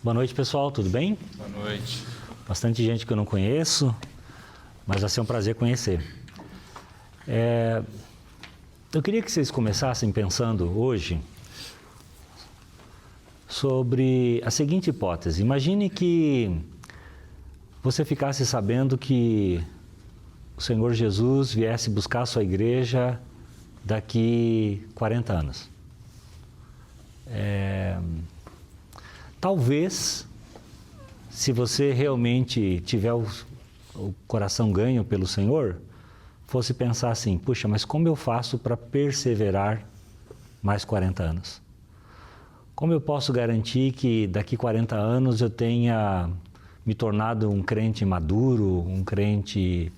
Boa noite, pessoal, tudo bem? Boa noite. Bastante gente que eu não conheço, mas vai ser um prazer conhecer. Eu queria que vocês começassem pensando hoje sobre a seguinte hipótese. Imagine que você ficasse sabendo que o Senhor Jesus viesse buscar a sua igreja daqui 40 anos. Talvez, se você realmente tiver o coração ganho pelo Senhor, fosse pensar assim, puxa, mas como eu faço para perseverar mais 40 anos? Como eu posso garantir que daqui 40 anos eu tenha me tornado um crente maduro, um crente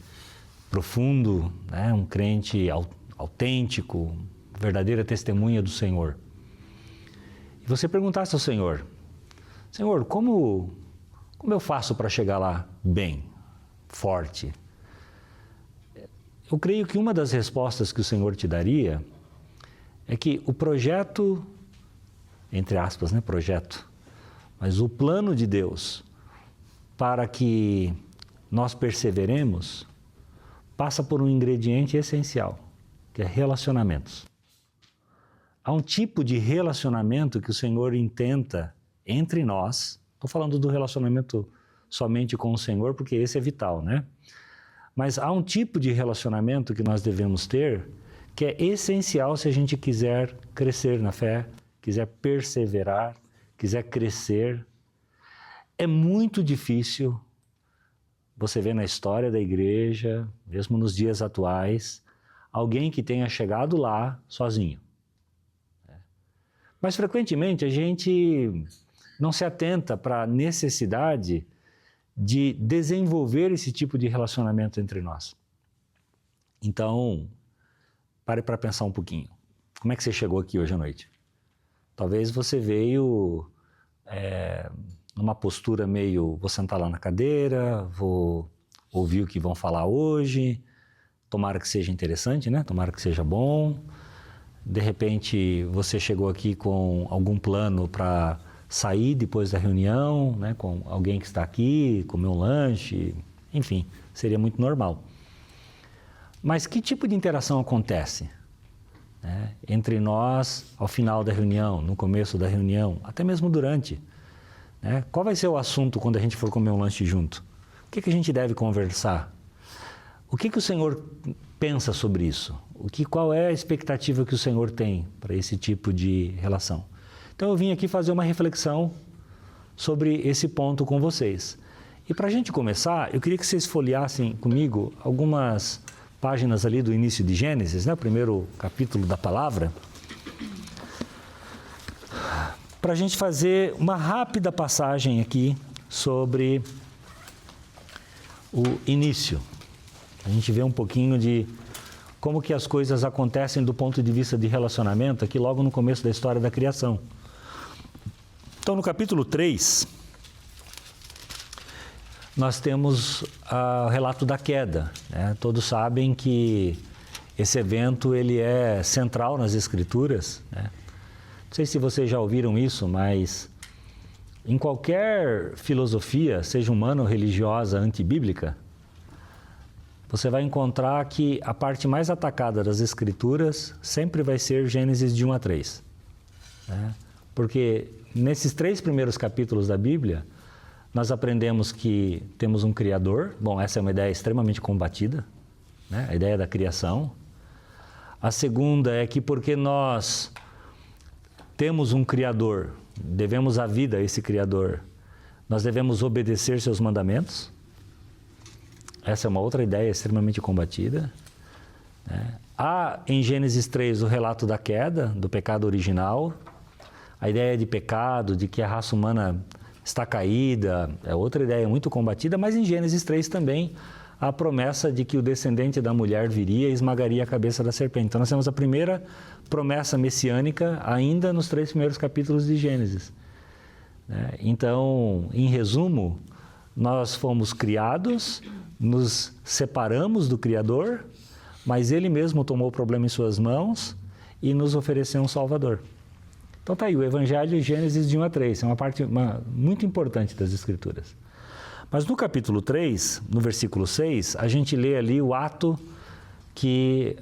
profundo, né? Um crente autêntico, verdadeira testemunha do Senhor? E você perguntasse ao Senhor, Senhor, como eu faço para chegar lá bem, forte? Eu creio que uma das respostas que o Senhor te daria é que o projeto, entre aspas, né, projeto, mas o plano de Deus para que nós perseveremos passa por um ingrediente essencial, que é relacionamentos. Há um tipo de relacionamento que o Senhor intenta entre nós. Estou falando do relacionamento somente com o Senhor, porque esse é vital, né? Mas há um tipo de relacionamento que nós devemos ter que é essencial se a gente quiser crescer na fé, quiser perseverar, quiser crescer. É muito difícil, você vê na história da igreja, mesmo nos dias atuais, alguém que tenha chegado lá sozinho. Mas frequentemente a gente não se atenta para a necessidade de desenvolver esse tipo de relacionamento entre nós. Então, pare para pensar um pouquinho. Como é que você chegou aqui hoje à noite? Talvez você veio numa postura meio, vou sentar lá na cadeira, vou ouvir o que vão falar hoje, tomara que seja interessante, né? Tomara que seja bom. De repente, você chegou aqui com algum plano para sair depois da reunião, né, com alguém que está aqui, comer um lanche, enfim, seria muito normal. Mas que tipo de interação acontece, né, entre nós ao final da reunião, no começo da reunião, até mesmo durante? Né? Qual vai ser o assunto quando a gente for comer um lanche junto? O que a gente deve conversar? O que o Senhor pensa sobre isso? Qual é a expectativa que o Senhor tem para esse tipo de relação? Então eu vim aqui fazer uma reflexão sobre esse ponto com vocês. E para a gente começar, eu queria que vocês folheassem comigo algumas páginas ali do início de Gênesis, né? O primeiro capítulo da palavra, para a gente fazer uma rápida passagem aqui sobre o início. A gente vê um pouquinho de como que as coisas acontecem do ponto de vista de relacionamento aqui logo no começo da história da criação. Então, no capítulo 3, nós temos o relato da queda, né? Todos sabem que esse evento ele é central nas Escrituras, né? Não sei se vocês já ouviram isso, mas em qualquer filosofia, seja humana ou religiosa antibíblica, você vai encontrar que a parte mais atacada das Escrituras sempre vai ser Gênesis de 1 a 3. Né? Porque nesses 3 primeiros capítulos da Bíblia, nós aprendemos que temos um Criador. Bom, essa é uma ideia extremamente combatida, né? A ideia da criação. A segunda é que porque nós temos um Criador, devemos a vida a esse Criador, nós devemos obedecer seus mandamentos. Essa é uma outra ideia extremamente combatida. Né? Há em Gênesis 3 o relato da queda, do pecado original. A ideia de pecado, de que a raça humana está caída, é outra ideia muito combatida, mas em Gênesis 3 também há a promessa de que o descendente da mulher viria e esmagaria a cabeça da serpente. Então nós temos a primeira promessa messiânica ainda nos 3 primeiros capítulos de Gênesis. Então, em resumo, nós fomos criados, nos separamos do Criador, mas Ele mesmo tomou o problema em suas mãos e nos ofereceu um Salvador. Então tá aí, o Evangelho Gênesis de 1 a 3, é uma parte muito importante das Escrituras. Mas no capítulo 3, no versículo 6, a gente lê ali o ato que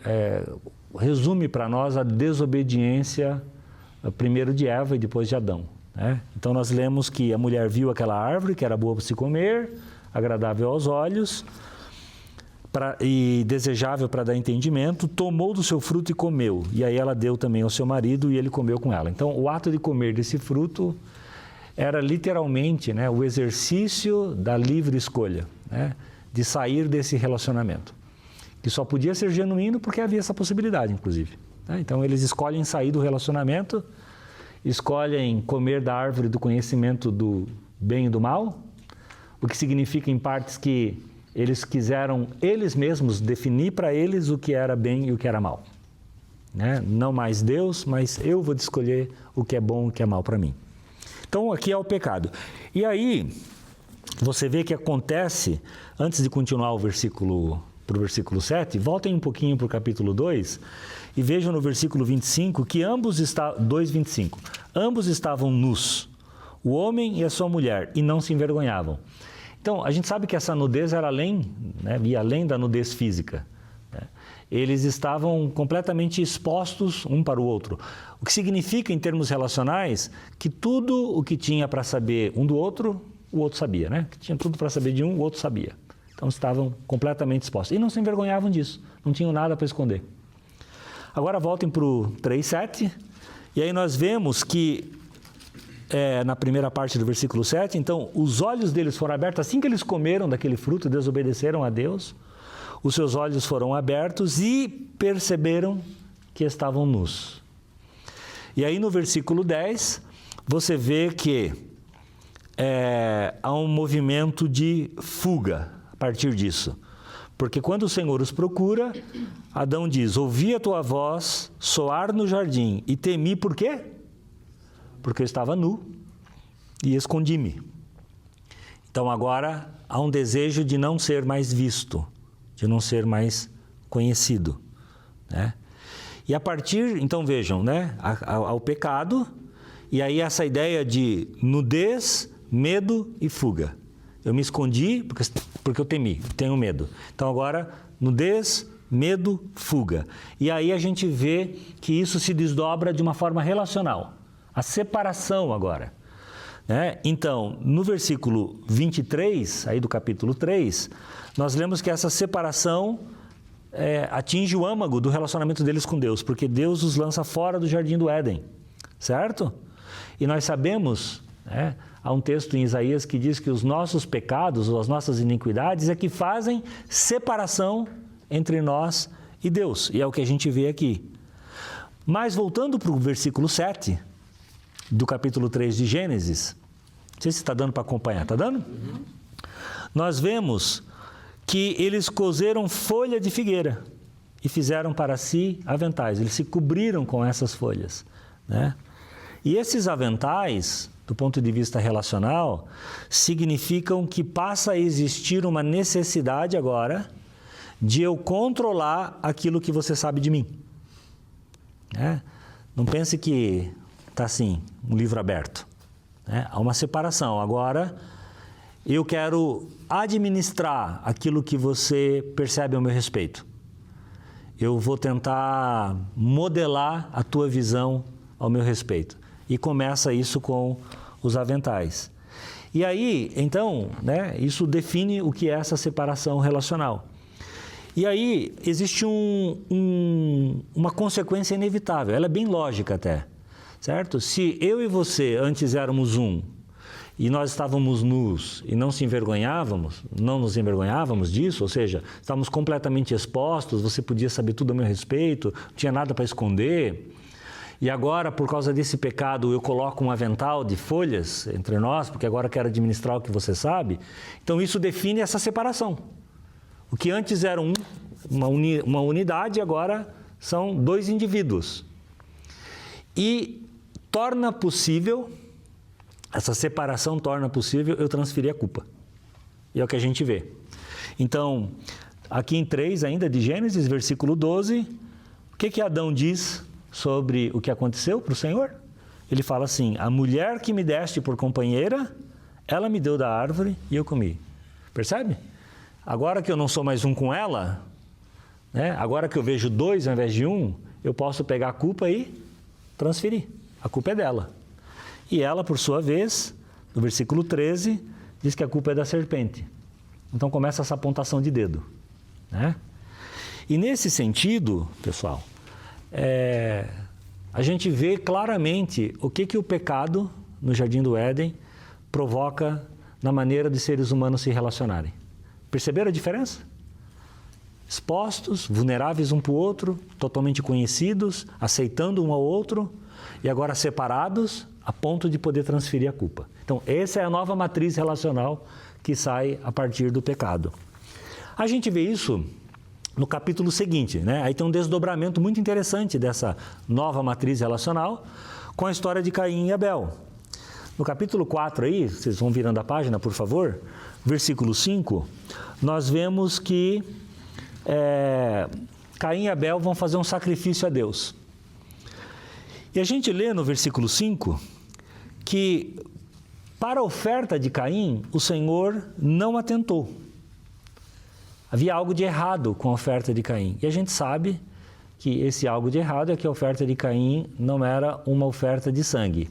resume para nós a desobediência primeiro de Eva e depois de Adão, né? Então nós lemos que a mulher viu aquela árvore que era boa para se comer, agradável aos olhos e desejável para dar entendimento, tomou do seu fruto e comeu. E aí ela deu também ao seu marido e ele comeu com ela. Então o ato de comer desse fruto era literalmente, né, o exercício da livre escolha, né, de sair desse relacionamento, que só podia ser genuíno porque havia essa possibilidade, inclusive, né? Então eles escolhem sair do relacionamento, escolhem comer da árvore do conhecimento do bem e do mal, o que significa em partes que eles quiseram eles mesmos definir para eles o que era bem e o que era mal, né? Não mais Deus, mas eu vou escolher o que é bom e o que é mal para mim. Então aqui é o pecado. E aí você vê que acontece, antes de continuar para o versículo 7, voltem um pouquinho para o capítulo 2 e vejam no versículo 25 que 2:25, ambos estavam nus, o homem e a sua mulher, e não se envergonhavam. Então, a gente sabe que essa nudez era além, né, ia além da nudez física, né? Eles estavam completamente expostos um para o outro. O que significa, em termos relacionais, que tudo o que tinha para saber um do outro, o outro sabia, né? Que tinha tudo para saber de um, o outro sabia. Então, estavam completamente expostos. E não se envergonhavam disso, não tinham nada para esconder. Agora, voltem para o 3:7, e aí nós vemos que na primeira parte do versículo 7, então, os olhos deles foram abertos assim que eles comeram daquele fruto e desobedeceram a Deus, os seus olhos foram abertos e perceberam que estavam nus. E aí no versículo 10, você vê que há um movimento de fuga a partir disso. Porque quando o Senhor os procura, Adão diz, ouvi a tua voz soar no jardim e temi por quê? Porque eu estava nu e escondi-me. Então agora há um desejo de não ser mais visto, de não ser mais conhecido, né? E a partir, então vejam, né, ao pecado, e aí essa ideia de nudez, medo e fuga. Eu me escondi porque eu temi, tenho medo. Então agora, nudez, medo, fuga. E aí a gente vê que isso se desdobra de uma forma relacional. A separação agora, né? Então, no versículo 23, aí do capítulo 3, nós lemos que essa separação atinge o âmago do relacionamento deles com Deus, porque Deus os lança fora do jardim do Éden, certo? E nós sabemos, né, há um texto em Isaías que diz que os nossos pecados, ou as nossas iniquidades, é que fazem separação entre nós e Deus, e é o que a gente vê aqui. Mas voltando para o versículo 7, do capítulo 3 de Gênesis, não sei se está dando para acompanhar, está dando? Uhum. Nós vemos que eles cozeram folha de figueira e fizeram para si aventais, eles se cobriram com essas folhas, né? E esses aventais, do ponto de vista relacional, significam que passa a existir uma necessidade agora de eu controlar aquilo que você sabe de mim, né? Não pense que está assim, um livro aberto, né? Há uma separação. Agora, eu quero administrar aquilo que você percebe ao meu respeito. Eu vou tentar modelar a tua visão ao meu respeito. E começa isso com os aventais. E aí, então, né, isso define o que é essa separação relacional. E aí, existe uma consequência inevitável, ela é bem lógica até. Certo? Se eu e você antes éramos um e nós estávamos nus e não nos envergonhávamos disso, ou seja, estávamos completamente expostos, você podia saber tudo a meu respeito, não tinha nada para esconder, e agora, por causa desse pecado, eu coloco um avental de folhas entre nós, porque agora quero administrar o que você sabe, então isso define essa separação. O que antes era uma unidade, agora são dois indivíduos. E torna possível, essa separação torna possível eu transferir a culpa. E é o que a gente vê. Então, aqui em 3 ainda de Gênesis, versículo 12, o que Adão diz sobre o que aconteceu para o Senhor? ele fala assim: a mulher que me deste por companheira, ela me deu da árvore e eu comi. Percebe? Agora que eu não sou mais um com ela, né? Agora que eu vejo dois ao invés de um, eu posso pegar a culpa e transferir. A culpa é dela. E ela, por sua vez, no versículo 13, diz que a culpa é da serpente. Então começa essa apontação de dedo, né? E nesse sentido, pessoal, a gente vê claramente o que o pecado no Jardim do Éden provoca na maneira de seres humanos se relacionarem. Perceberam a diferença? Expostos, vulneráveis um para o outro, totalmente conhecidos, aceitando um ao outro, e agora separados a ponto de poder transferir a culpa. Então, essa é a nova matriz relacional que sai a partir do pecado. A gente vê isso no capítulo seguinte, né? Aí tem um desdobramento muito interessante dessa nova matriz relacional com a história de Caim e Abel. No capítulo 4 aí, vocês vão virando a página, por favor, versículo 5, nós vemos que Caim e Abel vão fazer um sacrifício a Deus. E a gente lê no versículo 5 que para a oferta de Caim, o Senhor não atentou. Havia algo de errado com a oferta de Caim. E a gente sabe que esse algo de errado é que a oferta de Caim não era uma oferta de sangue.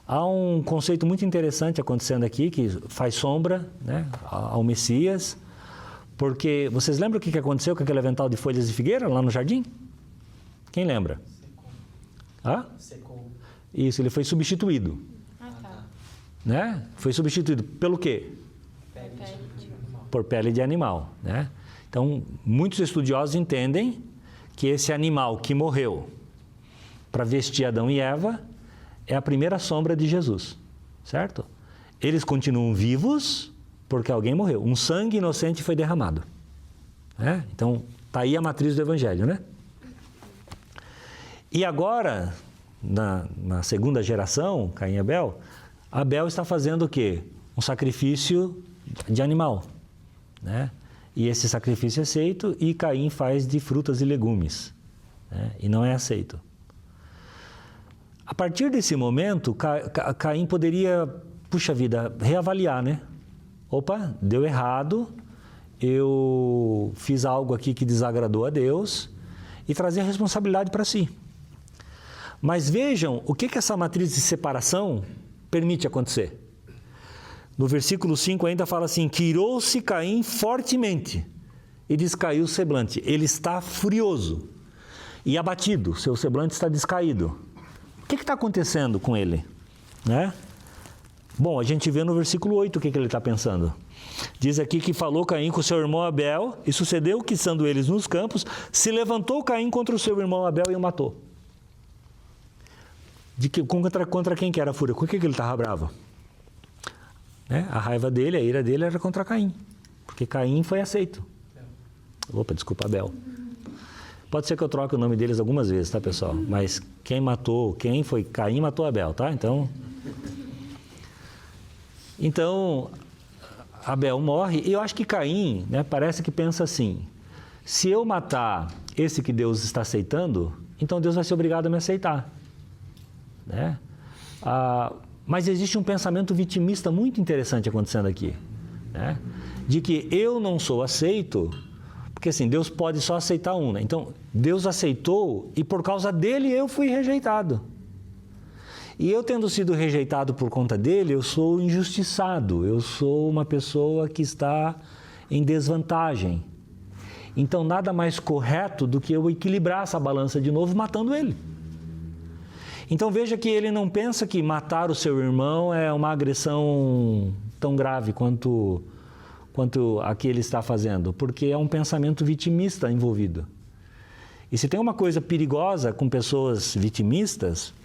Há um conceito muito interessante acontecendo aqui, que faz sombra, né, ao Messias, porque vocês lembram o que aconteceu com aquele avental de folhas de figueira lá no jardim? Quem lembra? Secou. Isso, ele foi substituído. Tá. Né? Foi substituído pelo quê? Por pele de animal. Né? Então, muitos estudiosos entendem que esse animal que morreu para vestir Adão e Eva é a primeira sombra de Jesus, certo? Eles continuam vivos porque alguém morreu. Um sangue inocente foi derramado. Né? Então, está aí a matriz do Evangelho, né? E agora, na segunda geração, Caim e Abel, Abel está fazendo o quê? Um sacrifício de animal, né? E esse sacrifício é aceito e Caim faz de frutas e legumes, né? E não é aceito. A partir desse momento, Caim poderia, puxa vida, reavaliar, né? Opa, deu errado, eu fiz algo aqui que desagradou a Deus e trazer a responsabilidade para si. Mas vejam o que essa matriz de separação permite acontecer. No versículo 5 ainda fala assim, que irou-se Caim fortemente e descaiu o semblante. Ele está furioso e abatido, seu semblante está descaído. O que está acontecendo com ele? Né? Bom, a gente vê no versículo 8 o que ele está pensando. Diz aqui que falou Caim com seu irmão Abel, e sucedeu que, estando eles nos campos, se levantou Caim contra o seu irmão Abel e o matou. Contra quem que era a fúria? Com o que ele estava bravo? Né? A raiva dele, a ira dele era contra Caim, porque Caim foi aceito. Opa, desculpa, Abel. Pode ser que eu troque o nome deles algumas vezes, tá, pessoal? Mas quem foi Caim matou Abel, tá? Então, Abel morre, e eu acho que Caim, né, parece que pensa assim, se eu matar esse que Deus está aceitando, então Deus vai ser obrigado a me aceitar. Né? Mas existe um pensamento vitimista muito interessante acontecendo aqui, né? De que eu não sou aceito, porque assim, Deus pode só aceitar um, né? Então, Deus aceitou e por causa dele eu fui rejeitado. E eu tendo sido rejeitado por conta dele, eu sou injustiçado, eu sou uma pessoa que está em desvantagem. Então, nada mais correto do que eu equilibrar essa balança de novo matando ele. Então, veja que ele não pensa que matar o seu irmão é uma agressão tão grave quanto a que ele está fazendo, porque é um pensamento vitimista envolvido. E se tem uma coisa perigosa com pessoas vitimistas,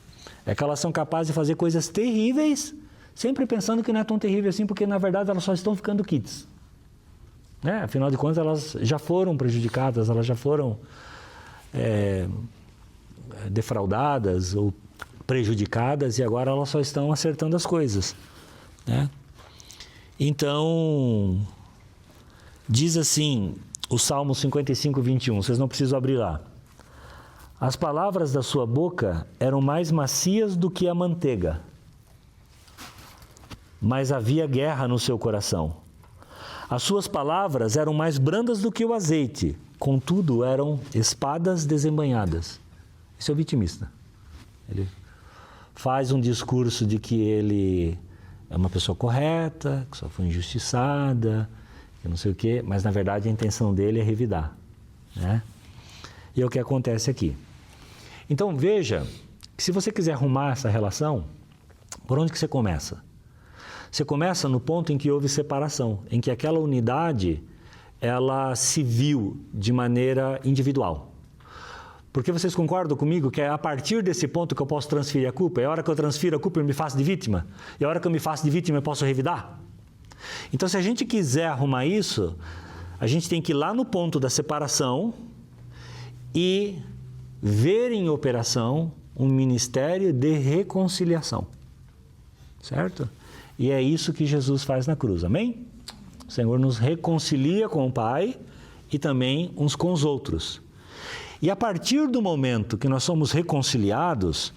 é que elas são capazes de fazer coisas terríveis, sempre pensando que não é tão terrível assim, porque na verdade elas só estão ficando quites. Né? Afinal de contas, elas já foram prejudicadas, elas já foram defraudadas ou prejudicadas e agora elas só estão acertando as coisas. Né? Então, diz assim, o Salmo 55, 21, vocês não precisam abrir lá. As palavras da sua boca eram mais macias do que a manteiga, mas havia guerra no seu coração. As suas palavras eram mais brandas do que o azeite, contudo eram espadas desembainhadas. Esse é o vitimista. Ele faz um discurso de que ele é uma pessoa correta, que só foi injustiçada, que não sei o quê, mas na verdade a intenção dele é revidar, né? E é o que acontece aqui. Então veja que se você quiser arrumar essa relação, por onde que você começa? Você começa no ponto em que houve separação, em que aquela unidade, ela se viu de maneira individual. Porque vocês concordam comigo que é a partir desse ponto que eu posso transferir a culpa? É a hora que eu transfiro a culpa eu me faço de vítima? É a hora que eu me faço de vítima eu posso revidar? Então, se a gente quiser arrumar isso, a gente tem que ir lá no ponto da separação e ver em operação um ministério de reconciliação. Certo? E é isso que Jesus faz na cruz, amém? O Senhor nos reconcilia com o Pai e também uns com os outros. E a partir do momento que nós somos reconciliados,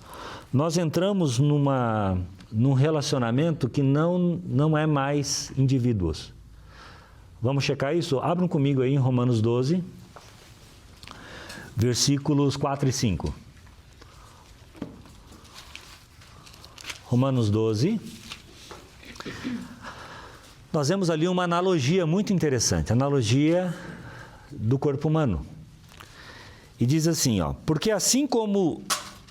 nós entramos num relacionamento que não é mais indivíduos. Vamos checar isso? Abram comigo aí em Romanos 12, versículos 4 e 5. Romanos 12. Nós vemos ali uma analogia muito interessante, analogia do corpo humano. E diz assim, ó, porque assim como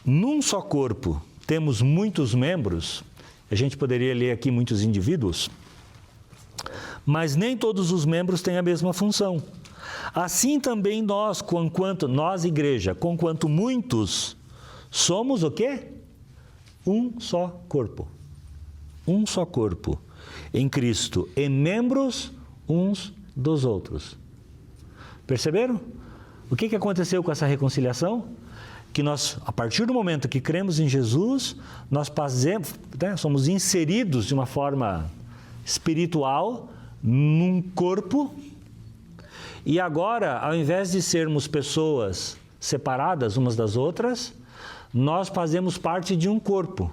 num só corpo temos muitos membros, a gente poderia ler aqui muitos indivíduos, mas nem todos os membros têm a mesma função. Assim também nós, nós igreja, conquanto muitos, somos o quê? Um só corpo. Um só corpo em Cristo e membros uns dos outros. Perceberam? O que aconteceu com essa reconciliação? Que nós, a partir do momento que cremos em Jesus, nós somos inseridos de uma forma espiritual num corpo e agora, ao invés de sermos pessoas separadas umas das outras, nós fazemos parte de um corpo.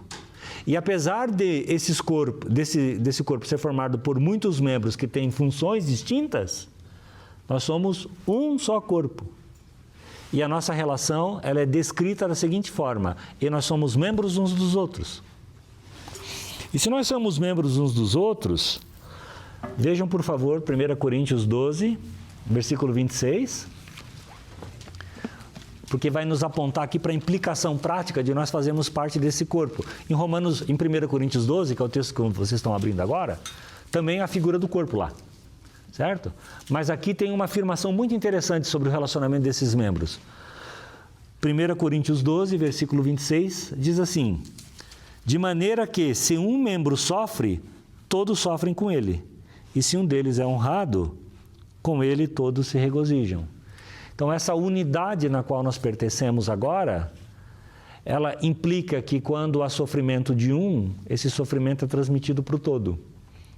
E apesar de desse corpo ser formado por muitos membros que têm funções distintas, nós somos um só corpo. E a nossa relação ela é descrita da seguinte forma, e nós somos membros uns dos outros. E se nós somos membros uns dos outros, vejam por favor 1 Coríntios 12, versículo 26, porque vai nos apontar aqui para a implicação prática de nós fazermos parte desse corpo. Em 1 Coríntios 12, que é o texto que vocês estão abrindo agora, também a figura do corpo lá, certo? Mas aqui tem uma afirmação muito interessante sobre o relacionamento desses membros. 1 Coríntios 12, versículo 26, diz assim, de maneira que se um membro sofre, todos sofrem com ele, e se um deles é honrado, com ele todos se regozijam. Então, essa unidade na qual nós pertencemos agora, ela implica que quando há sofrimento de um, esse sofrimento é transmitido para o todo.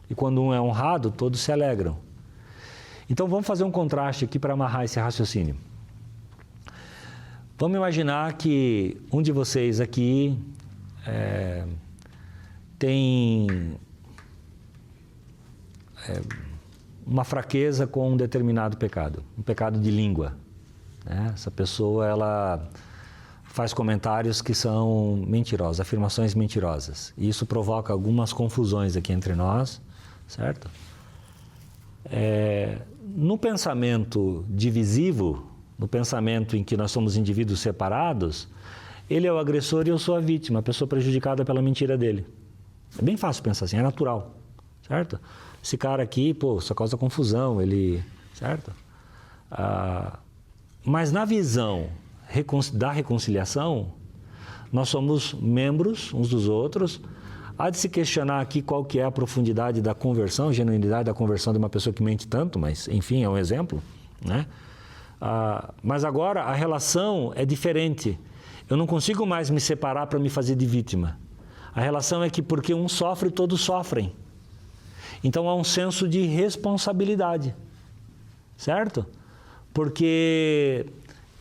E quando um é honrado, todos se alegram. Então, vamos fazer um contraste aqui para amarrar esse raciocínio. Vamos imaginar que um de vocês aqui tem uma fraqueza com um determinado pecado, um pecado de língua. Essa pessoa, ela faz comentários que são mentirosos, afirmações mentirosas. E isso provoca algumas confusões aqui entre nós, certo? No pensamento divisivo, no pensamento em que nós somos indivíduos separados, ele é o agressor e eu sou a vítima, a pessoa prejudicada pela mentira dele. É bem fácil pensar assim, é natural, certo? Esse cara aqui, só causa confusão, certo? Mas na visão da reconciliação, nós somos membros uns dos outros. Há de se questionar aqui qual que é a profundidade da conversão, a genuinidade da conversão de uma pessoa que mente tanto, mas enfim, é um exemplo, né? Mas agora a relação é diferente. Eu não consigo mais me separar para me fazer de vítima. A relação é que porque um sofre, todos sofrem. Então há um senso de responsabilidade, certo? Porque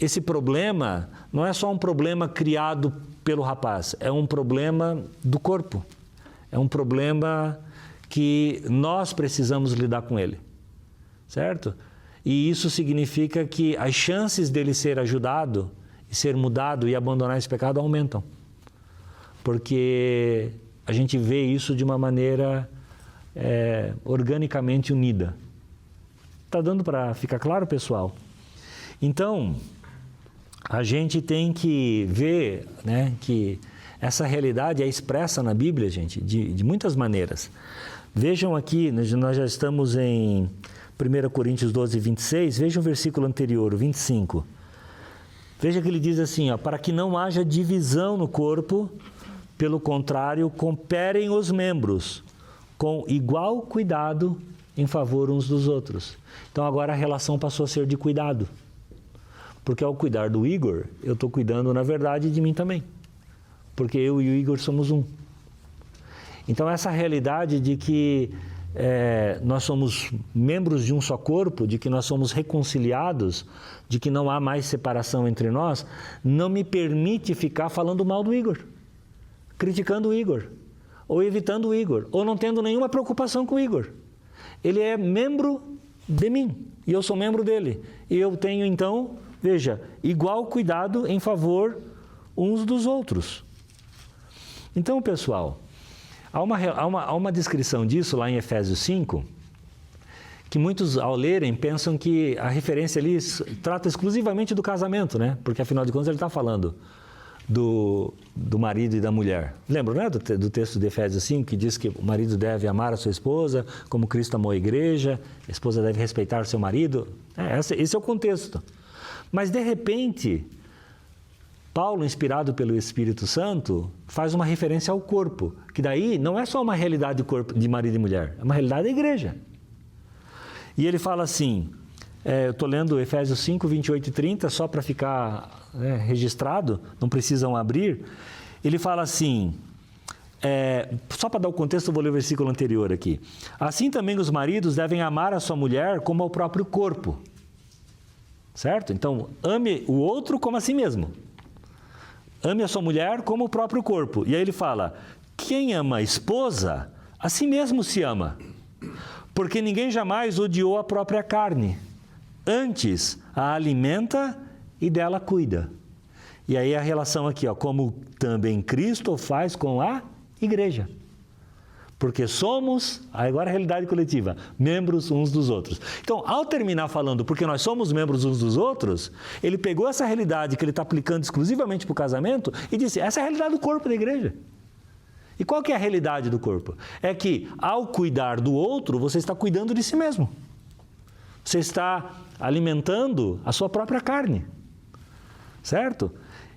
esse problema não é só um problema criado pelo rapaz, é um problema do corpo. É um problema que nós precisamos lidar com ele, certo? E isso significa que as chances dele ser ajudado, e ser mudado e abandonar esse pecado aumentam. Porque a gente vê isso de uma maneira organicamente unida. Está dando para ficar claro, pessoal? Então, a gente tem que ver, né, que essa realidade é expressa na Bíblia, gente, de muitas maneiras. Vejam aqui, nós já estamos em 1 Coríntios 12, 26, vejam o versículo anterior, o 25. Veja que ele diz assim, ó, para que não haja divisão no corpo, pelo contrário, cooperem os membros com igual cuidado em favor uns dos outros. Então agora a relação passou a ser de cuidado. Porque ao cuidar do Igor, eu estou cuidando, na verdade, de mim também. Porque eu e o Igor somos um. Então essa realidade de que nós somos membros de um só corpo, de que nós somos reconciliados, de que não há mais separação entre nós, não me permite ficar falando mal do Igor, criticando o Igor, ou evitando o Igor, ou não tendo nenhuma preocupação com o Igor. Ele é membro de mim, e eu sou membro dele. E eu tenho, então, veja, igual cuidado em favor uns dos outros. Então, pessoal, há uma descrição disso lá em Efésios 5, que muitos, ao lerem, pensam que a referência ali trata exclusivamente do casamento, né? Porque, afinal de contas, ele está falando do marido e da mulher. Lembram, né, do texto de Efésios 5, que diz que o marido deve amar a sua esposa, como Cristo amou a igreja, a esposa deve respeitar o seu marido? Esse é o contexto. Mas, de repente, Paulo, inspirado pelo Espírito Santo, faz uma referência ao corpo, que daí não é só uma realidade de corpo de marido e mulher, é uma realidade da igreja. E ele fala assim, eu estou lendo Efésios 5, 28 e 30, só para ficar registrado, não precisam abrir. Ele fala assim, só para dar o contexto, eu vou ler o versículo anterior aqui. Assim também os maridos devem amar a sua mulher como ao próprio corpo. Certo? Então, ame o outro como a si mesmo. Ame a sua mulher como o próprio corpo. E aí ele fala, quem ama a esposa, a si mesmo se ama. Porque ninguém jamais odiou a própria carne. Antes, a alimenta e dela cuida. E aí a relação aqui, ó, como também Cristo faz com a igreja. Porque somos, agora a realidade coletiva, membros uns dos outros. Então, ao terminar falando porque nós somos membros uns dos outros, ele pegou essa realidade que ele está aplicando exclusivamente para o casamento e disse, essa é a realidade do corpo da igreja. E qual que é a realidade do corpo? É que, ao cuidar do outro, você está cuidando de si mesmo. Você está alimentando a sua própria carne. Certo?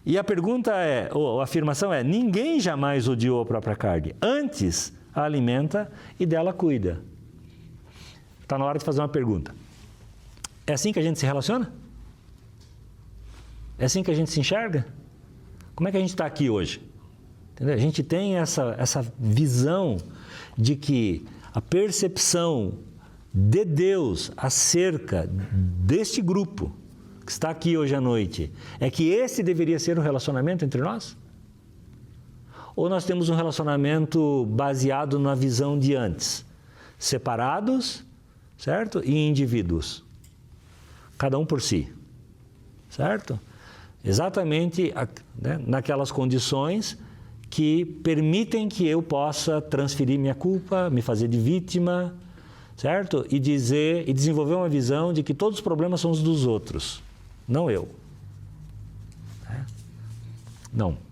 E a pergunta ou a afirmação é, ninguém jamais odiou a própria carne. Antes, a alimenta e dela cuida. Está na hora de fazer uma pergunta. É assim que a gente se relaciona? É assim que a gente se enxerga? Como é que a gente está aqui hoje? Entendeu? A gente tem essa visão de que a percepção de Deus acerca deste grupo que está aqui hoje à noite é que esse deveria ser o relacionamento entre nós? Ou nós temos um relacionamento baseado na visão de antes, separados, certo? E indivíduos, cada um por si, certo? Exatamente naquelas condições que permitem que eu possa transferir minha culpa, me fazer de vítima, certo? E desenvolver uma visão de que todos os problemas são os dos outros, não eu. Não.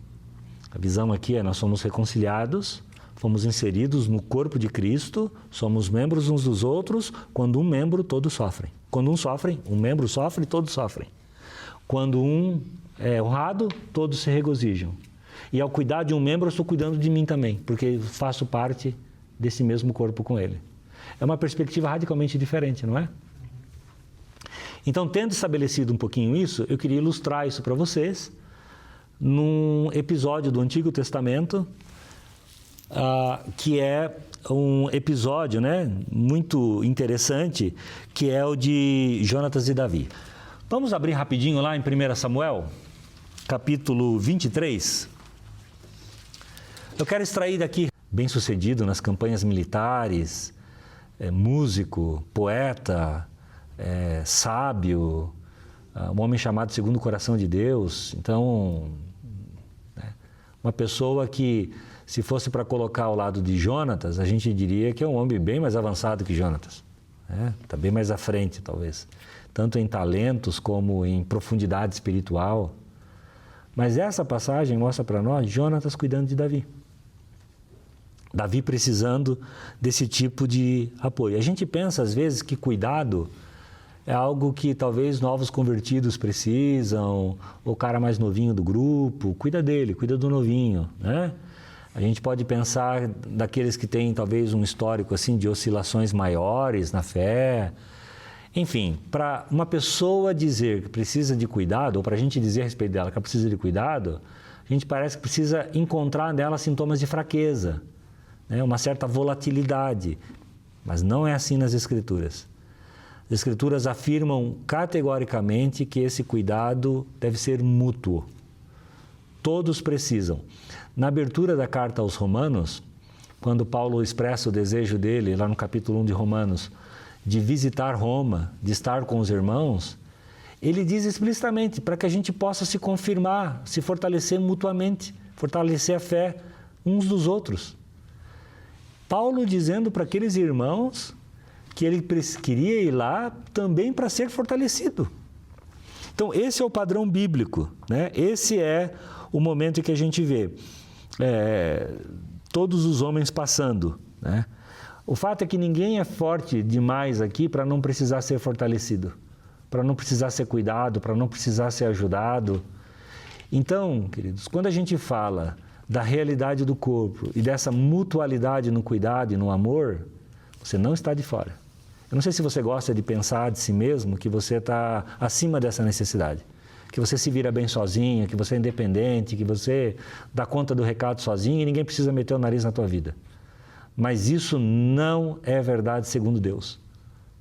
A visão aqui é nós somos reconciliados, fomos inseridos no corpo de Cristo, somos membros uns dos outros, quando um membro, todos sofrem. Quando um membro sofre, todos sofrem. Quando um é honrado, todos se regozijam. E ao cuidar de um membro, eu estou cuidando de mim também, porque faço parte desse mesmo corpo com ele. É uma perspectiva radicalmente diferente, não é? Então, tendo estabelecido um pouquinho isso, eu queria ilustrar isso para vocês num episódio do Antigo Testamento, que é um episódio muito interessante, que é o de Jonatas e Davi. Vamos abrir rapidinho lá em 1 Samuel, capítulo 23. Eu quero extrair daqui, bem-sucedido nas campanhas militares, músico, poeta, sábio, um homem chamado segundo o coração de Deus. Então, uma pessoa que, se fosse para colocar ao lado de Jonatas, a gente diria que é um homem bem mais avançado que Jonatas. Está bem mais à frente, talvez. Tanto em talentos como em profundidade espiritual. Mas essa passagem mostra para nós Jonatas cuidando de Davi. Davi precisando desse tipo de apoio. A gente pensa, às vezes, que cuidado é algo que talvez novos convertidos precisam, ou o cara mais novinho do grupo, cuida dele, cuida do novinho, né? A gente pode pensar daqueles que têm talvez um histórico assim de oscilações maiores na fé. Enfim, para uma pessoa dizer que precisa de cuidado, ou para a gente dizer a respeito dela que ela precisa de cuidado, a gente parece que precisa encontrar nela sintomas de fraqueza, né? Uma certa volatilidade. Mas não é assim nas Escrituras. As Escrituras afirmam categoricamente que esse cuidado deve ser mútuo. Todos precisam. Na abertura da carta aos Romanos, quando Paulo expressa o desejo dele, lá no capítulo 1 de Romanos, de visitar Roma, de estar com os irmãos, ele diz explicitamente para que a gente possa se confirmar, se fortalecer mutuamente, fortalecer a fé uns dos outros. Paulo dizendo para aqueles irmãos que ele queria ir lá também para ser fortalecido. Então, esse é o padrão bíblico, né? Esse é o momento em que a gente vê todos os homens passando, né? O fato é que ninguém é forte demais aqui para não precisar ser fortalecido, para não precisar ser cuidado, para não precisar ser ajudado. Então, queridos, quando a gente fala da realidade do corpo e dessa mutualidade no cuidado e no amor, você não está de fora. Eu não sei se você gosta de pensar de si mesmo que você está acima dessa necessidade, que você se vira bem sozinho, que você é independente, que você dá conta do recado sozinho e ninguém precisa meter o nariz na tua vida. Mas isso não é verdade segundo Deus,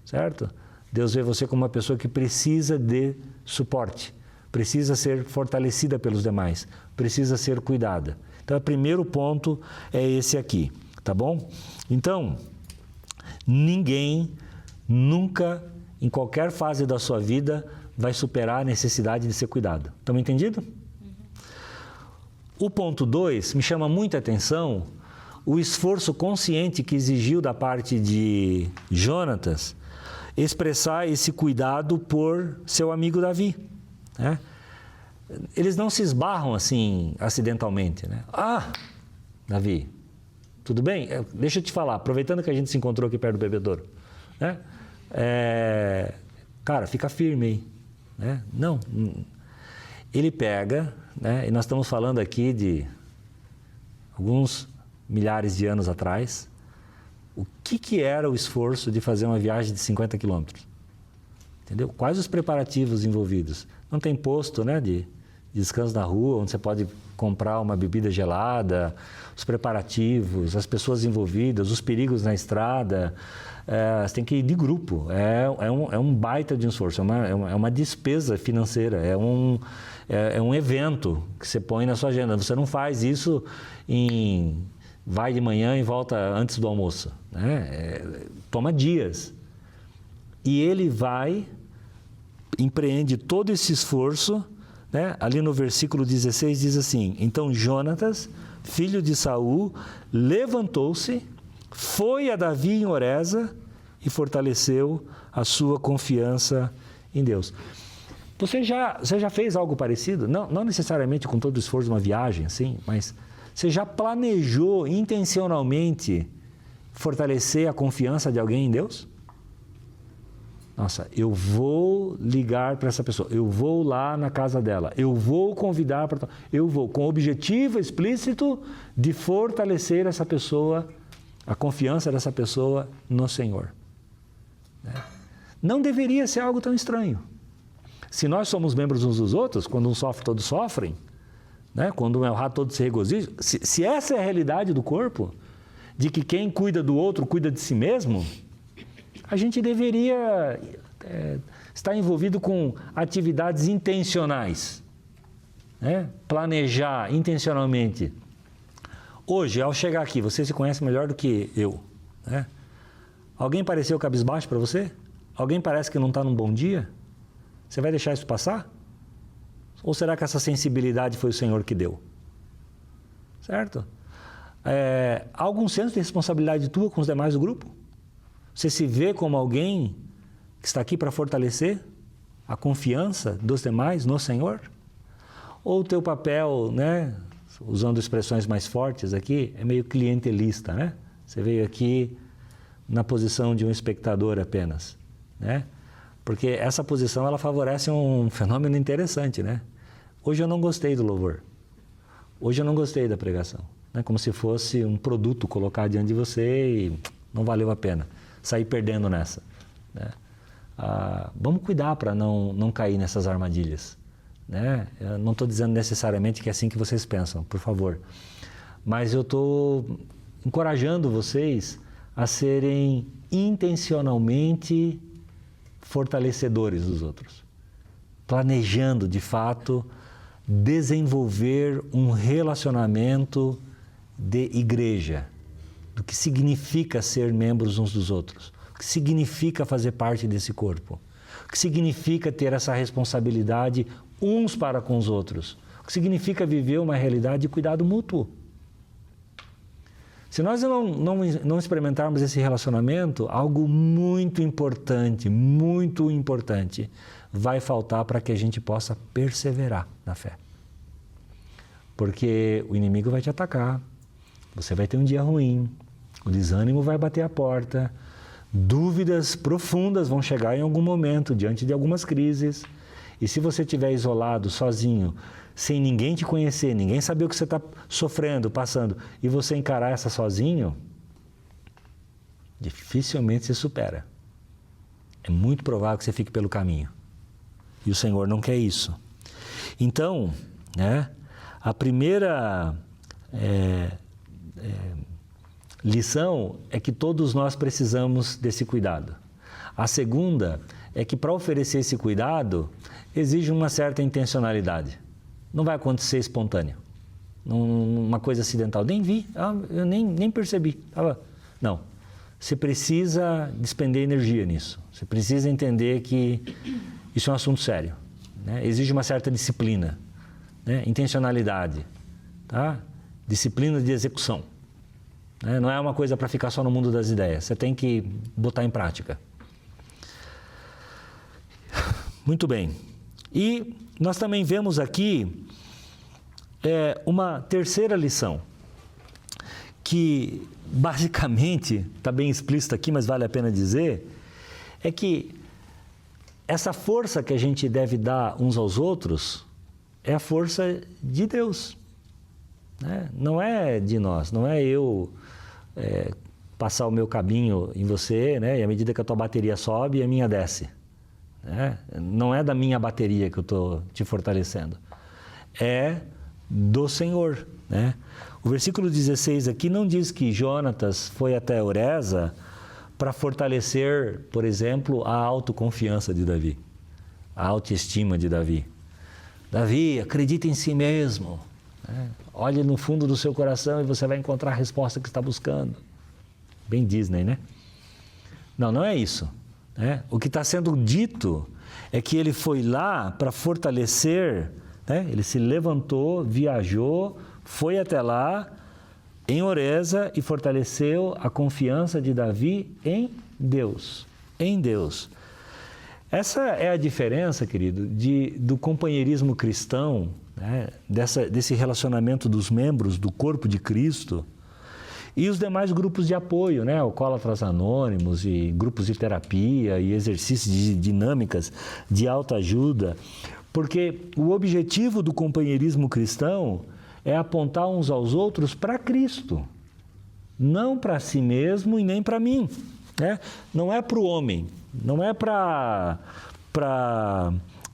certo? Deus vê você como uma pessoa que precisa de suporte, precisa ser fortalecida pelos demais, precisa ser cuidada. Então, o primeiro ponto é esse aqui, tá bom? Então, ninguém, nunca, em qualquer fase da sua vida, vai superar a necessidade de ser cuidado. Estamos entendidos? O ponto 2 me chama muita atenção, o esforço consciente que exigiu da parte de Jonatas expressar esse cuidado por seu amigo Davi, né? Eles não se esbarram assim acidentalmente, né? Ah, Davi, tudo bem? Deixa eu te falar, aproveitando que a gente se encontrou aqui perto do bebedouro, né? Cara, fica firme aí, né? Não, ele pega, né? E nós estamos falando aqui de alguns milhares de anos atrás, o que era o esforço de fazer uma viagem de 50 quilômetros? Entendeu? Quais os preparativos envolvidos? Não tem posto, né, de descanso na rua, onde você pode comprar uma bebida gelada, os preparativos, as pessoas envolvidas, os perigos na estrada. Você tem que ir de grupo. É um baita de um esforço, é uma despesa financeira, é um evento que você põe na sua agenda. Você não faz isso vai de manhã e volta antes do almoço, né? Toma dias. E ele empreende todo esse esforço, né? Ali no versículo 16 diz assim: então Jonatas, filho de Saul, levantou-se, foi a Davi em Horesa e fortaleceu a sua confiança em Deus. Você já fez algo parecido? Não necessariamente com todo o esforço de uma viagem, assim, mas você já planejou intencionalmente fortalecer a confiança de alguém em Deus? Nossa, eu vou ligar para essa pessoa, eu vou lá na casa dela, eu vou convidar para... Eu vou, com o objetivo explícito de fortalecer essa pessoa, a confiança dessa pessoa no Senhor. Não deveria ser algo tão estranho. Se nós somos membros uns dos outros, quando um sofre, todos sofrem, né? Quando um é honrado, todos se regozijam. Se essa é a realidade do corpo, de que quem cuida do outro cuida de si mesmo, a gente deveria está envolvido com atividades intencionais, né? Planejar intencionalmente. Hoje, ao chegar aqui, você se conhece melhor do que eu, né? Alguém pareceu cabisbaixo para você? Alguém parece que não está num bom dia? Você vai deixar isso passar? Ou será que essa sensibilidade foi o Senhor que deu? Certo? Há algum senso de responsabilidade tua com os demais do grupo? Você se vê como alguém que está aqui para fortalecer a confiança dos demais no Senhor? Ou o teu papel, né, usando expressões mais fortes aqui, é meio clientelista, né? Você veio aqui na posição de um espectador apenas, né? Porque essa posição, ela favorece um fenômeno interessante, né? Hoje eu não gostei do louvor. Hoje eu não gostei da pregação. Né? Como se fosse um produto colocado diante de você e não valeu a pena. Sair perdendo nessa. Né? Vamos cuidar para não cair nessas armadilhas. Né? Eu não estou dizendo necessariamente que é assim que vocês pensam, por favor. Mas eu estou encorajando vocês a serem intencionalmente fortalecedores dos outros. Planejando, de fato, desenvolver um relacionamento de igreja, do que significa ser membros uns dos outros, o que significa fazer parte desse corpo, o que significa ter essa responsabilidade uns para com os outros, o que significa viver uma realidade de cuidado mútuo. Se nós não experimentarmos esse relacionamento, algo muito importante vai faltar para que a gente possa perseverar na fé. Porque o inimigo vai te atacar, você vai ter um dia ruim, o desânimo vai bater a porta, dúvidas profundas vão chegar em algum momento, diante de algumas crises. E se você estiver isolado, sozinho, sem ninguém te conhecer, ninguém saber o que você está sofrendo, passando, e você encarar essa sozinho, dificilmente se supera. É muito provável que você fique pelo caminho. E o Senhor não quer isso. Então, né, a primeira lição é que todos nós precisamos desse cuidado. A segunda é que para oferecer esse cuidado, exige uma certa intencionalidade. Não vai acontecer espontâneo. Uma coisa acidental. Nem vi, eu nem percebi. Não. Você precisa despender energia nisso. Você precisa entender que isso é um assunto sério. Né? Exige uma certa disciplina, né? Intencionalidade, tá? Disciplina de execução. Né? Não é uma coisa para ficar só no mundo das ideias. Você tem que botar em prática. Muito bem. E nós também vemos aqui uma terceira lição, que basicamente, está bem explícito aqui, mas vale a pena dizer, é que essa força que a gente deve dar uns aos outros é a força de Deus. Né? Não é de nós, não é eu passar o meu caminho em você, né? E à medida que a tua bateria sobe, a minha desce. Não é da minha bateria que eu estou te fortalecendo, é do Senhor. Né? O versículo 16 aqui não diz que Jonatas foi até Oreza para fortalecer, por exemplo, a autoconfiança de Davi, a autoestima de Davi. Davi, acredite em si mesmo, né? Olhe no fundo do seu coração e você vai encontrar a resposta que está buscando. Bem Disney, né? Não é isso. O que está sendo dito é que ele foi lá para fortalecer, né? Ele se levantou, viajou, foi até lá, em Oreza, e fortaleceu a confiança de Davi em Deus. Em Deus. Essa é a diferença, querido, do companheirismo cristão, né? Desse relacionamento dos membros do corpo de Cristo, e os demais grupos de apoio, né? Alcoólatras Anônimos e grupos de terapia e exercícios de dinâmicas de autoajuda, porque o objetivo do companheirismo cristão é apontar uns aos outros para Cristo, não para si mesmo e nem para mim. Né? Não é para o homem, não é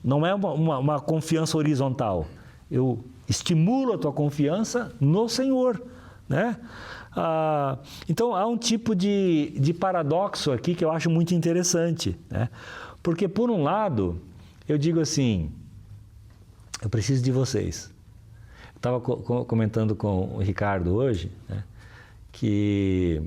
não é uma confiança horizontal. Eu estimulo a tua confiança no Senhor, né? Então, há um tipo de paradoxo aqui que eu acho muito interessante, né? Porque, por um lado, eu digo assim, eu preciso de vocês. Eu estava comentando com o Ricardo hoje, né, que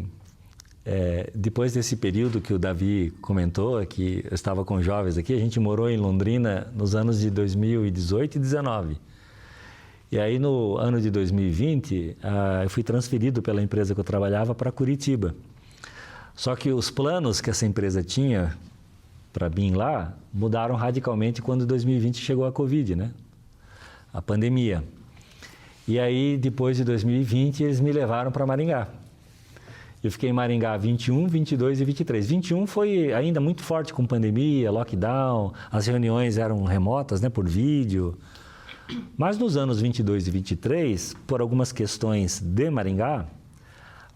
depois desse período que o Davi comentou, que eu estava com jovens aqui, a gente morou em Londrina nos anos de 2018 e 2019. E aí, no ano de 2020, eu fui transferido pela empresa que eu trabalhava para Curitiba. Só que os planos que essa empresa tinha para mim lá mudaram radicalmente quando 2020 chegou a Covid, né? A pandemia. E aí, depois de 2020, eles me levaram para Maringá. Eu fiquei em Maringá 21, 22 e 23. 21 foi ainda muito forte com pandemia, lockdown, as reuniões eram remotas, né, por vídeo. Mas nos anos 22 e 23, por algumas questões de Maringá,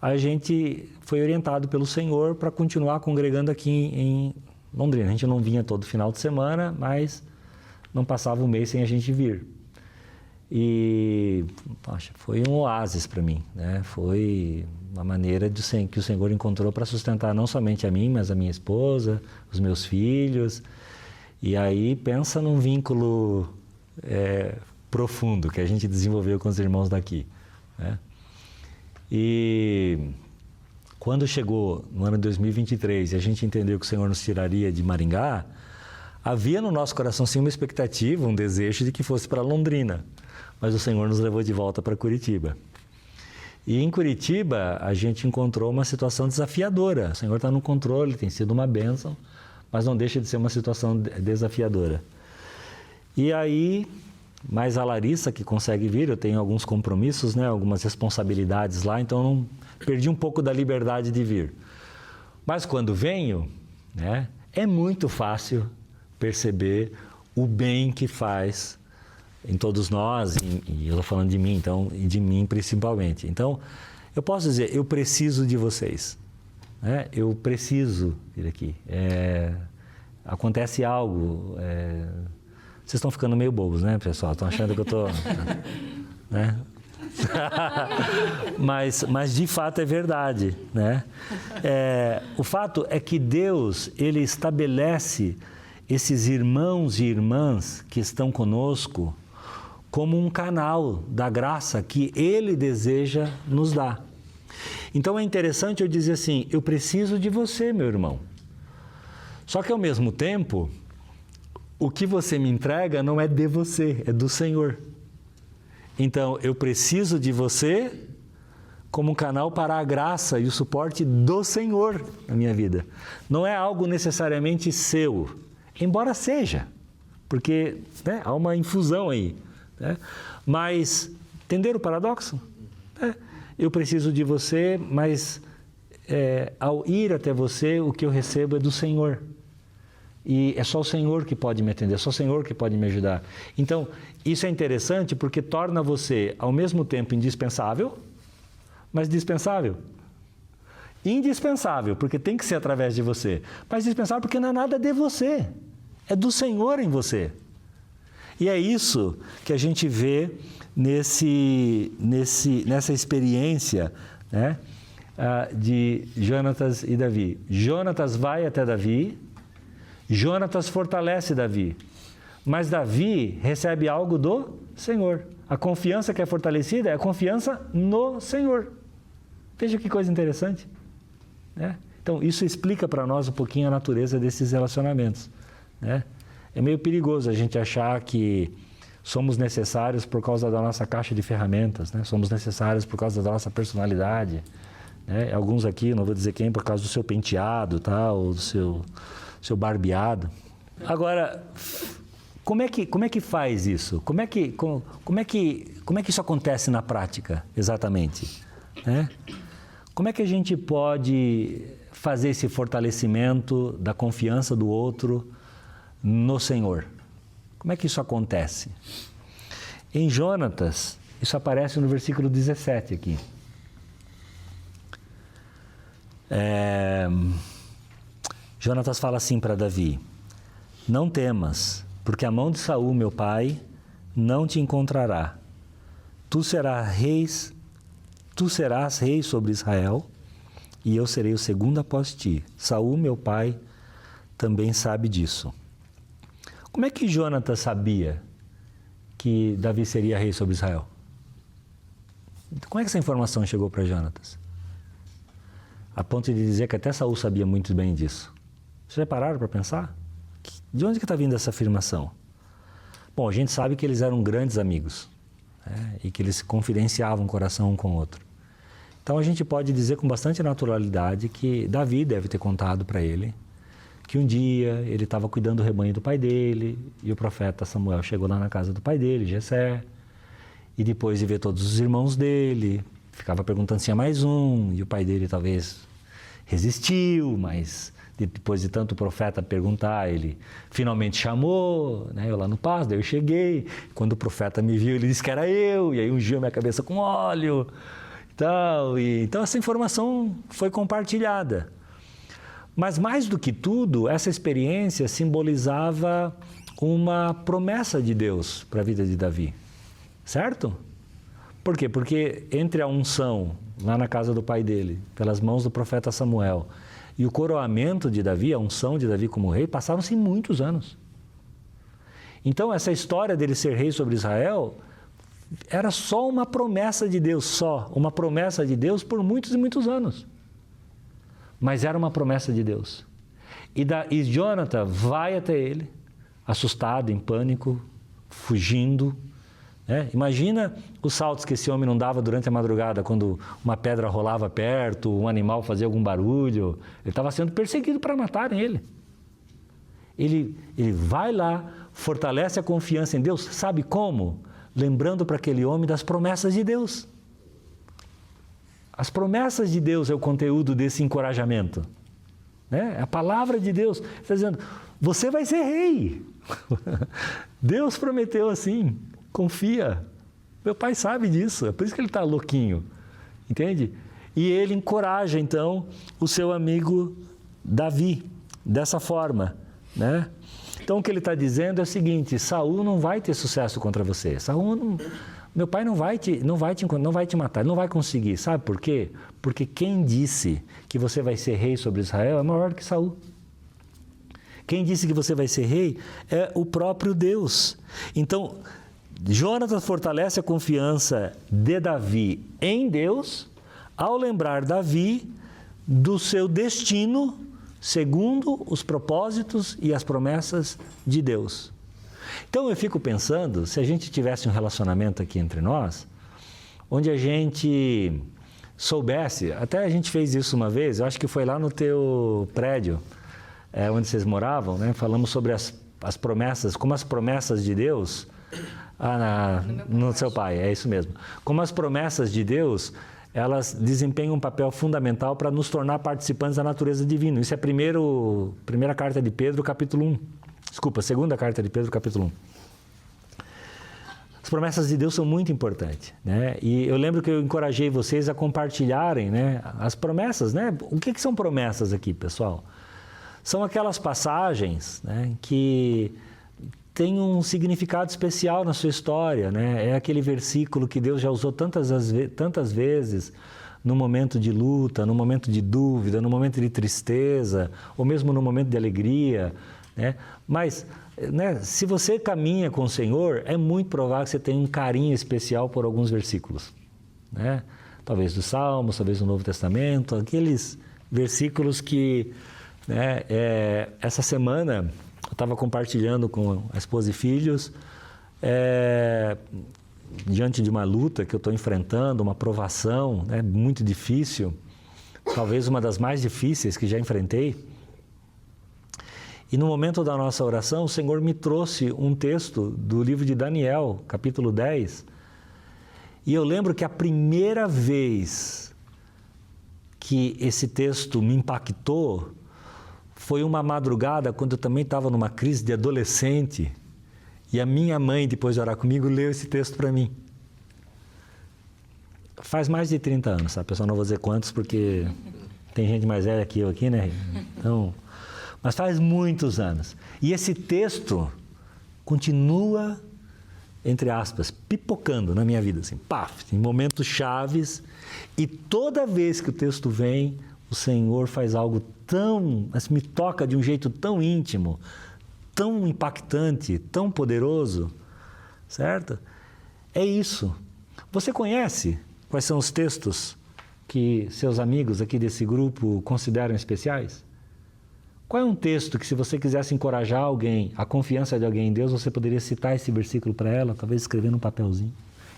a gente foi orientado pelo Senhor para continuar congregando aqui em Londrina. A gente não vinha todo final de semana, mas não passava um mês sem a gente vir. E, poxa, foi um oásis para mim, né? Foi uma maneira que o Senhor encontrou para sustentar não somente a mim, mas a minha esposa, os meus filhos. E aí, pensa num vínculo profundo que a gente desenvolveu com os irmãos daqui, né? E quando chegou no ano de 2023 e a gente entendeu que o Senhor nos tiraria de Maringá, havia no nosso coração sim uma expectativa, um desejo de que fosse para Londrina, mas o Senhor nos levou de volta para Curitiba. E em Curitiba a gente encontrou uma situação desafiadora. O Senhor está no controle, tem sido uma bênção, mas não deixa de ser uma situação desafiadora. E aí, mais a Larissa que consegue vir, eu tenho alguns compromissos, né, algumas responsabilidades lá, então não perdi um pouco da liberdade de vir. Mas quando venho, né, é muito fácil perceber o bem que faz em todos nós, e eu estou falando de mim, então, e de mim principalmente. Então, eu posso dizer, eu preciso de vocês, né? Eu preciso vir aqui. Acontece algo, vocês estão ficando meio bobos, né, pessoal? Estão achando que eu estou... né? mas de fato é verdade, né? O fato é que Deus, Ele estabelece esses irmãos e irmãs que estão conosco como um canal da graça que Ele deseja nos dar. Então é interessante eu dizer assim, eu preciso de você, meu irmão. Só que ao mesmo tempo, o que você me entrega não é de você, é do Senhor. Então, eu preciso de você como um canal para a graça e o suporte do Senhor na minha vida. Não é algo necessariamente seu, embora seja, porque, né, há uma infusão aí, né? Mas, entender o paradoxo? Eu preciso de você, mas ao ir até você, o que eu recebo é do Senhor. E é só o Senhor que pode me atender, é só o Senhor que pode me ajudar. Então, isso é interessante porque torna você, ao mesmo tempo, indispensável, mas dispensável. Indispensável, porque tem que ser através de você. Mas dispensável porque não é nada de você, é do Senhor em você. E é isso que a gente vê nessa experiência, né, de Jonatas e Davi. Jonatas vai até Davi, Jonatas fortalece Davi, mas Davi recebe algo do Senhor. A confiança que é fortalecida é a confiança no Senhor. Veja que coisa interessante, né? Então, isso explica para nós um pouquinho a natureza desses relacionamentos, né? É meio perigoso a gente achar que somos necessários por causa da nossa caixa de ferramentas, né? Somos necessários por causa da nossa personalidade, né? Alguns aqui, não vou dizer quem, por causa do seu penteado, tá? Ou do seu barbeado. Agora, como é que faz isso? Como é que isso acontece na prática, exatamente, né? Como é que a gente pode fazer esse fortalecimento da confiança do outro no Senhor? Como é que isso acontece? Em Jonatas, isso aparece no versículo 17 aqui. Jonatas fala assim para Davi: não temas, porque a mão de Saul, meu pai, não te encontrará. Tu serás rei sobre Israel, e eu serei o segundo após ti. Saul, meu pai, também sabe disso. Como é que Jonatas sabia que Davi seria rei sobre Israel? Como é que essa informação chegou para Jonatas? A ponto de dizer que até Saul sabia muito bem disso. Vocês já pararam para pensar? De onde que está vindo essa afirmação? Bom, a gente sabe que eles eram grandes amigos, né? E que eles se confidenciavam coração um com o outro. Então a gente pode dizer com bastante naturalidade que Davi deve ter contado para ele que um dia ele estava cuidando do rebanho do pai dele e o profeta Samuel chegou lá na casa do pai dele, Jessé, e depois de ver todos os irmãos dele, ficava perguntando se tinha mais um, e o pai dele talvez resistiu, mas depois de tanto o profeta perguntar, ele finalmente chamou, né? Eu lá no pasto, daí eu cheguei, quando o profeta me viu, ele disse que era eu, e aí ungiu minha cabeça com óleo, então essa informação foi compartilhada. Mas mais do que tudo, essa experiência simbolizava uma promessa de Deus para a vida de Davi, certo? Por quê? Porque entre a unção, lá na casa do pai dele, pelas mãos do profeta Samuel, e o coroamento de Davi, a unção de Davi como rei, passaram-se muitos anos. Então essa história dele ser rei sobre Israel era só uma promessa de Deus, uma promessa de Deus por muitos e muitos anos. Mas era uma promessa de Deus. E Jonathan vai até ele, assustado, em pânico, fugindo. Né? Imagina os saltos que esse homem não dava durante a madrugada, quando uma pedra rolava perto, um animal fazia algum barulho. Ele estava sendo perseguido para matarem ele. Ele vai lá, fortalece a confiança em Deus, sabe como? Lembrando para aquele homem das promessas de Deus. As promessas de Deus é o conteúdo desse encorajamento. Né? É a palavra de Deus. Está dizendo, você vai ser rei. Deus prometeu assim, confia. Meu pai sabe disso, é por isso que ele está louquinho. Entende? E ele encoraja, então, o seu amigo Davi, dessa forma. Né? Então, o que ele está dizendo é o seguinte, Saul não vai ter sucesso contra você. Meu pai não vai te matar, ele não vai conseguir. Sabe por quê? Porque quem disse que você vai ser rei sobre Israel é maior que Saul. Quem disse que você vai ser rei é o próprio Deus. Então, Jonatas fortalece a confiança de Davi em Deus ao lembrar Davi do seu destino segundo os propósitos e as promessas de Deus. Então eu fico pensando, se a gente tivesse um relacionamento aqui entre nós, onde a gente soubesse, até a gente fez isso uma vez, eu acho que foi lá no teu prédio, onde vocês moravam, né? Falamos sobre as promessas, como as promessas de Deus, no seu pai, é isso mesmo. Como as promessas de Deus, elas desempenham um papel fundamental para nos tornar participantes da natureza divina. Isso é primeira carta de Pedro, capítulo 1. Desculpa, segunda carta de Pedro, capítulo 1. As promessas de Deus são muito importantes, né? E eu lembro que eu encorajei vocês a compartilharem, né, as promessas, né? O que são promessas aqui, pessoal? São aquelas passagens, né, que têm um significado especial na sua história, né? É aquele versículo que Deus já usou tantas vezes no momento de luta, no momento de dúvida, no momento de tristeza, ou mesmo no momento de alegria, né? Mas, né, se você caminha com o Senhor, é muito provável que você tenha um carinho especial por alguns versículos, né? Talvez dos Salmos, talvez do Novo Testamento, aqueles versículos que, né, essa semana eu estava compartilhando com a esposa e filhos, diante de uma luta que eu estou enfrentando, uma provação, né, muito difícil, talvez uma das mais difíceis que já enfrentei. E no momento da nossa oração, o Senhor me trouxe um texto do livro de Daniel, capítulo 10. E eu lembro que a primeira vez que esse texto me impactou foi uma madrugada, quando eu também estava numa crise de adolescente. E a minha mãe, depois de orar comigo, leu esse texto para mim. Faz mais de 30 anos, sabe? Pessoal, não vou dizer quantos, porque tem gente mais velha que eu aqui, né? Então... Mas faz muitos anos. E esse texto continua, entre aspas, pipocando na minha vida, assim, paf, em momentos chaves. E toda vez que o texto vem, o Senhor faz algo mas me toca de um jeito tão íntimo, tão impactante, tão poderoso, certo? É isso. Você conhece quais são os textos que seus amigos aqui desse grupo consideram especiais? Qual é um texto que, se você quisesse encorajar alguém, a confiança de alguém em Deus, você poderia citar esse versículo para ela, talvez escrever num papelzinho,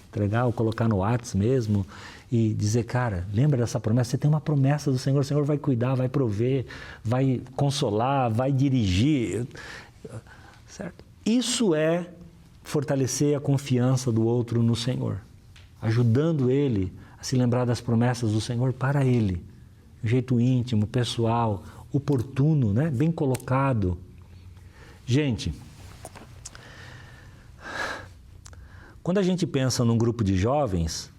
entregar ou colocar no WhatsApp mesmo e dizer, cara, lembra dessa promessa? Você tem uma promessa do Senhor, o Senhor vai cuidar, vai prover, vai consolar, vai dirigir, certo? Isso é fortalecer a confiança do outro no Senhor, ajudando ele a se lembrar das promessas do Senhor para ele, de um jeito íntimo, pessoal, oportuno, né? Bem colocado. Gente, quando a gente pensa num grupo de jovens,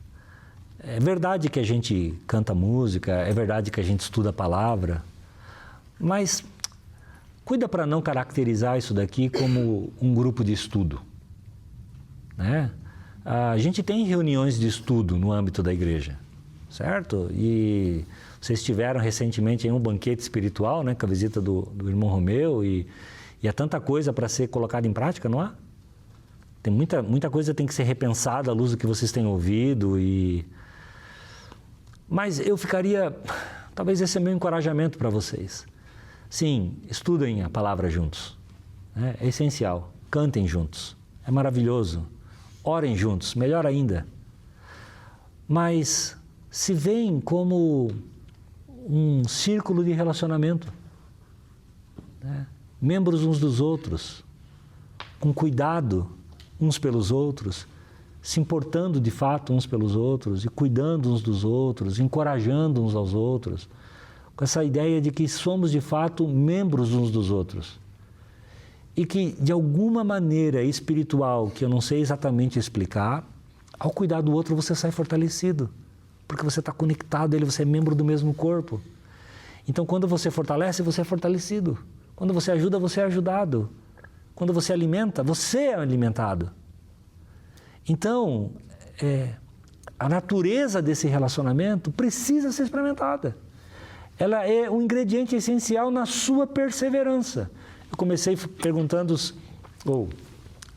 é verdade que a gente canta música, é verdade que a gente estuda a palavra, mas cuida para não caracterizar isso daqui como um grupo de estudo, né? A gente tem reuniões de estudo no âmbito da igreja, certo? E vocês tiveram recentemente um banquete espiritual, né, com a visita do irmão Romeu, e há tanta coisa para ser colocada em prática, não há? Tem muita coisa que tem que ser repensada à luz do que vocês têm ouvido. Mas eu ficaria... Talvez esse é meu encorajamento para vocês. Sim, estudem a palavra juntos. Né? É essencial. Cantem juntos. É maravilhoso. Orem juntos, melhor ainda. Mas se veem como um círculo de relacionamento, né? Membros uns dos outros, com cuidado uns pelos outros, se importando de fato uns pelos outros e cuidando uns dos outros, encorajando uns aos outros, com essa ideia de que somos de fato membros uns dos outros. E que, de alguma maneira espiritual, que eu não sei exatamente explicar, ao cuidar do outro você sai fortalecido, porque você está conectado a ele, você é membro do mesmo corpo. Então, quando você fortalece, você é fortalecido. Quando você ajuda, você é ajudado. Quando você alimenta, você é alimentado. Então, a natureza desse relacionamento precisa ser experimentada. Ela é um ingrediente essencial na sua perseverança. Eu comecei perguntando, ou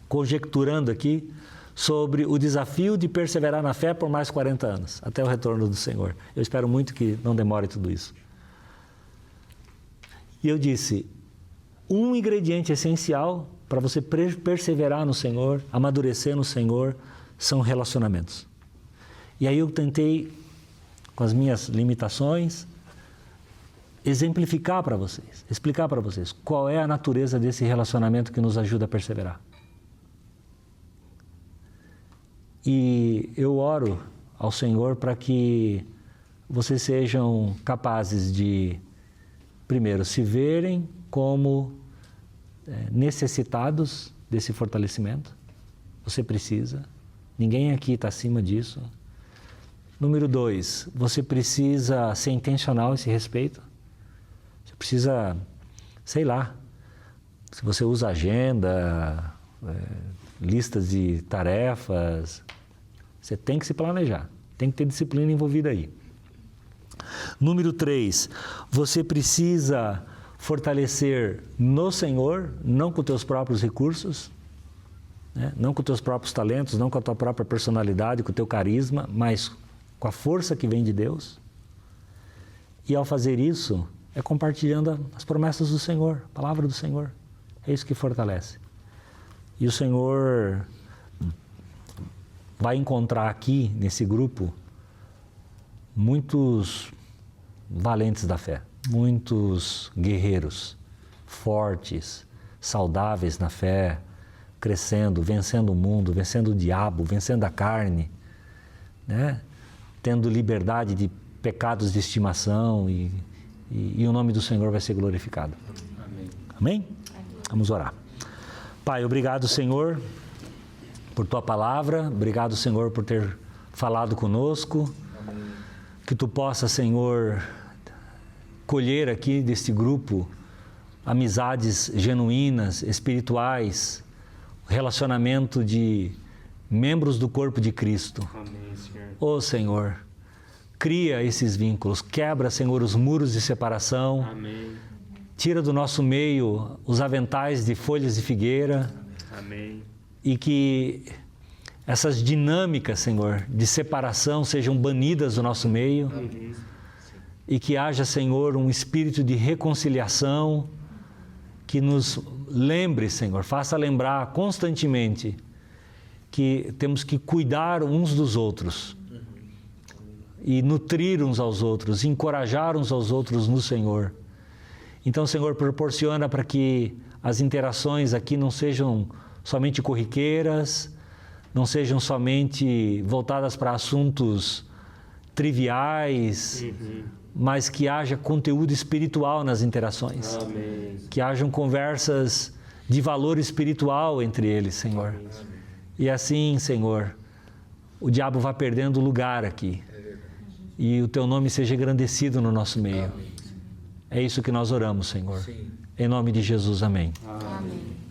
conjecturando aqui, sobre o desafio de perseverar na fé por mais 40 anos, até o retorno do Senhor. Eu espero muito que não demore tudo isso. E eu disse, um ingrediente essencial para você perseverar no Senhor, amadurecer no Senhor, são relacionamentos. E aí eu tentei, com as minhas limitações, exemplificar para vocês, explicar para vocês qual é a natureza desse relacionamento que nos ajuda a perseverar. E eu oro ao Senhor para que vocês sejam capazes de, primeiro, se verem como necessitados desse fortalecimento. Você precisa. Ninguém aqui está acima disso. Número 2, você precisa ser intencional a esse respeito. Você precisa, sei lá, se você usa agenda, listas de tarefas, você tem que se planejar, tem que ter disciplina envolvida aí. Número 3, você precisa fortalecer no Senhor, não com teus próprios recursos, né? Não com teus próprios talentos, não com a tua própria personalidade, com o teu carisma, mas com a força que vem de Deus. E ao fazer isso, é compartilhando as promessas do Senhor, a palavra do Senhor. É isso que fortalece. E o Senhor vai encontrar aqui, nesse grupo, muitos valentes da fé, muitos guerreiros, fortes, saudáveis na fé, crescendo, vencendo o mundo, vencendo o diabo, vencendo a carne, né? Tendo liberdade de pecados de estimação e o nome do Senhor vai ser glorificado. Amém? Amém? Vamos orar. Pai, obrigado, Senhor, por Tua palavra, obrigado, Senhor, por ter falado conosco. Amém. Que Tu possa, Senhor, colher aqui deste grupo amizades genuínas, espirituais, relacionamento de membros do corpo de Cristo. Amém, Senhor. Ô Senhor, cria esses vínculos, quebra, Senhor, os muros de separação. Amém. Tira do nosso meio os aventais de folhas de figueira. Amém. E que essas dinâmicas, Senhor, de separação sejam banidas do nosso meio. Uhum. E que haja, Senhor, um espírito de reconciliação que nos lembre, Senhor, faça lembrar constantemente que temos que cuidar uns dos outros e nutrir uns aos outros, encorajar uns aos outros no Senhor. Então, Senhor, proporciona para que as interações aqui não sejam somente corriqueiras, não sejam somente voltadas para assuntos triviais, mas que haja conteúdo espiritual nas interações. Amém. Que hajam conversas de valor espiritual entre eles, Senhor. Amém. E assim, Senhor, o diabo vai perdendo lugar aqui. E o Teu nome seja engrandecido no nosso meio. É isso que nós oramos, Senhor. Em nome de Jesus, amém. Amém.